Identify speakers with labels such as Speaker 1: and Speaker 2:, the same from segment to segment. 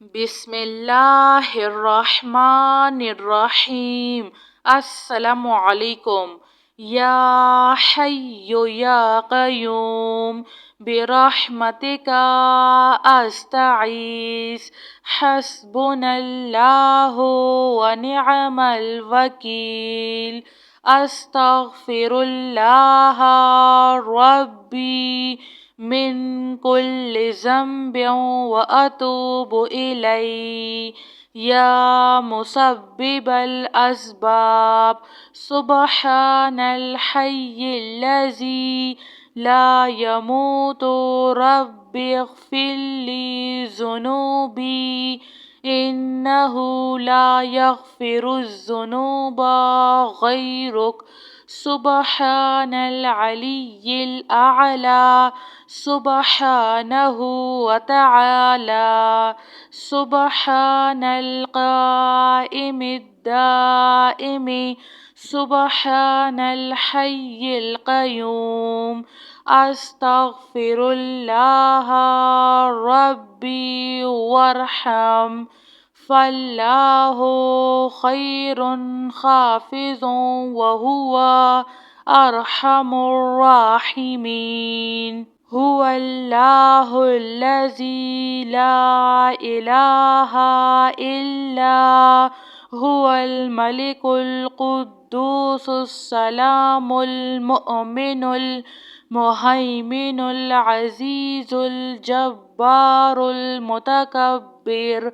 Speaker 1: بسم اللہ الرحمن الرحیم۔ السلام علیکم۔ یا حی یا قیوم برحمتک استغیث حسبنا اللہ ونعم الوکیل۔ استغفر اللہ ربی من كل ذنب وأتوب إليه يا مسبب الأسباب سبحان الحي الذي لا يموت رب اغفر لي ذنوبي إنه لا يغفر الذنوب غيرك سبحان العلي الأعلى سبحانه وتعالى سبحان القائم الدائم سبحان الحي القيوم أستغفر الله ربي وارحم فالله خير حافظ وهو أرحم الراحمين۔ هو الله الذي لا إله إلا هو الملك القدوس السلام المؤمن المهيمن العزيز الجبار المتكبر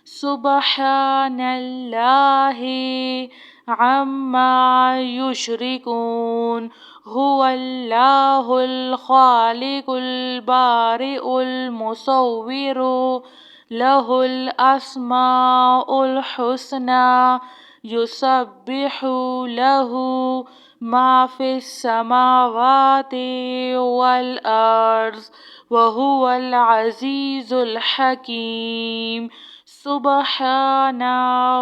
Speaker 1: سبحان الله عما يشركون۔ هو الله الخالق البارئ المصور له الأسماء الحسنى يسبح له ما في السماوات والأرض وهو العزيز الحكيم۔ سبحان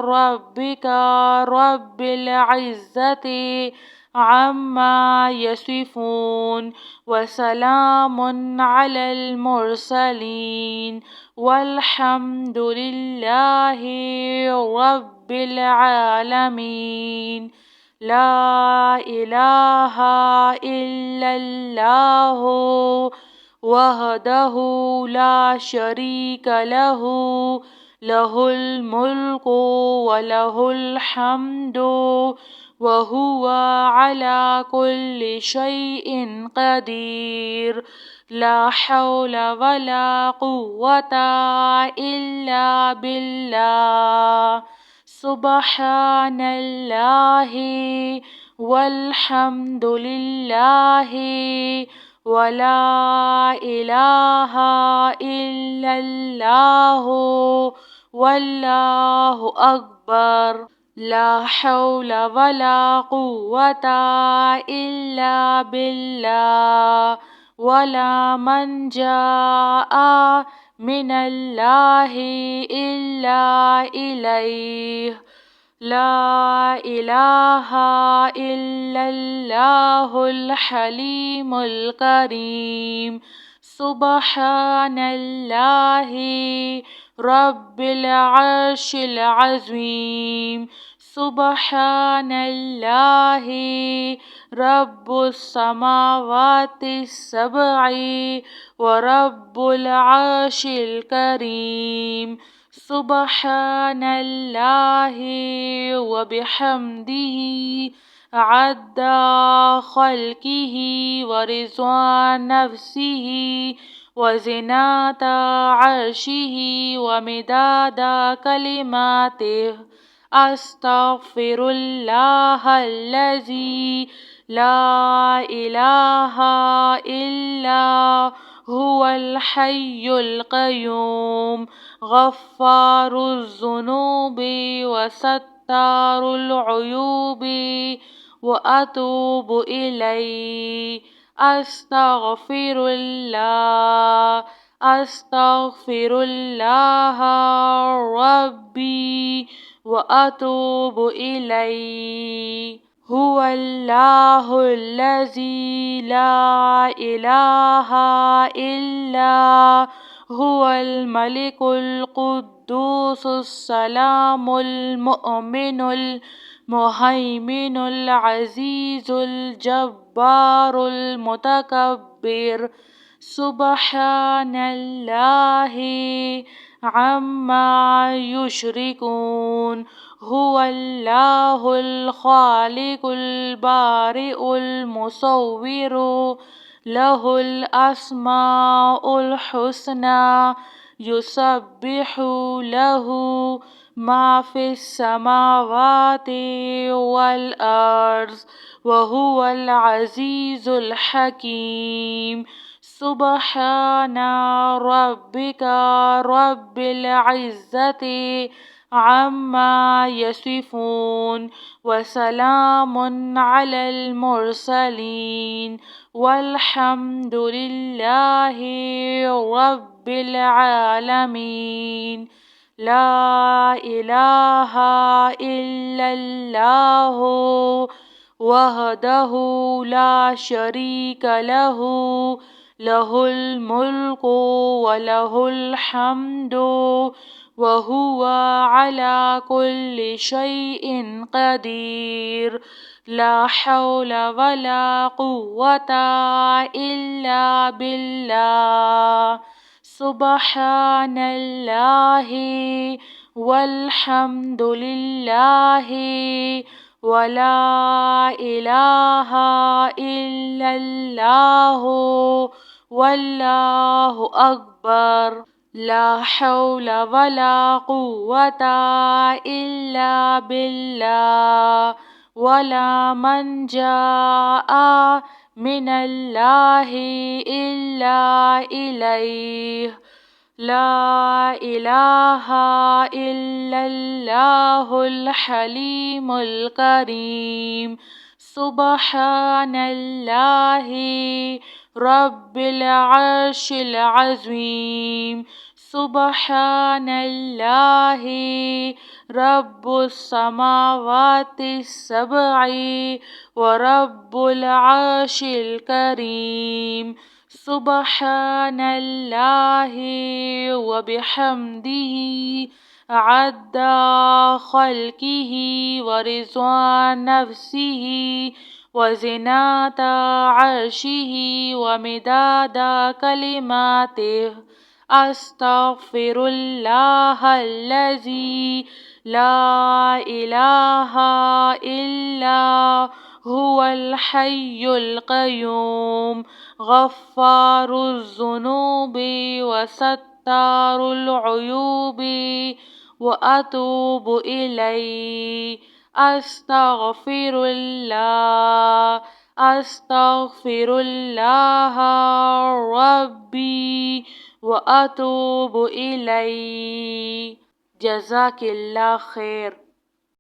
Speaker 1: ربك رب العزة عما يصفون وسلام على المرسلين والحمد لله رب العالمين۔ لا إله إلا الله وحده لا شريك له له الملك وله الحمد وهو على كل شيء قدير۔ لا حول ولا قوة إلا بالله۔ سبحان الله والحمد لله ولا إله إلا الله والله أكبر۔ لا حول ولا قوة إلا بالله ولا منجا من الله إلا إليه۔ لا إله إلا الله الحليم الكريم۔ سبحان الله رب العرش العظيم۔ سبحان الله رب السماوات السبع ورب العرش الكريم۔ سبحان الله وبحمده عد خلقه ورضا نفسه وزنة عرشه ومداد كلماته۔ أستغفر الله الذي لا إله إلا هو الحي القيوم غفار الذنوب وستار العيوب وأتوب إليه۔ أستغفر الله أستغفر الله ربي وأتوب إليه۔ هو الله الذي لا إله إلا هو الملك القدوس السلام المؤمن المهيمن العزيز الجبار المتكبر سبحان الله عما يشركون هو الله الخالق البارئ المصور له الأسماء الحسنى يسبح له ما في السماوات والأرض وهو العزيز الحكيم سبحان ربك رب العزة عما يصفون وسلام على المرسلين والحمد لله رب العالمين لا إله إلا الله وحده لا شريك له له الملك وله الحمد وهو على كل شيء قدير لا حول ولا قوة إلا بالله سبحان الله والحمد لله ولا إله إلا الله والله أكبر لا حول ولا قوة إلا بالله ولا منجا من الله إلا إليه لا إله إلا الله الحليم الكريم سبحان الله رب العرش العظيم سبحان الله رب السماوات السبع ورب العرش الكريم سبحان الله وبحمده عد خلقه ورضا نفسه وزنة عرشه ومداد كلماته أستغفر الله الذي لا إله إلا هو الحي القيوم غفار الذنوب وستار العيوب وأتوب إليه أستغفر الله أستغفر الله ربي وأتوب إليه جزاك الله خير.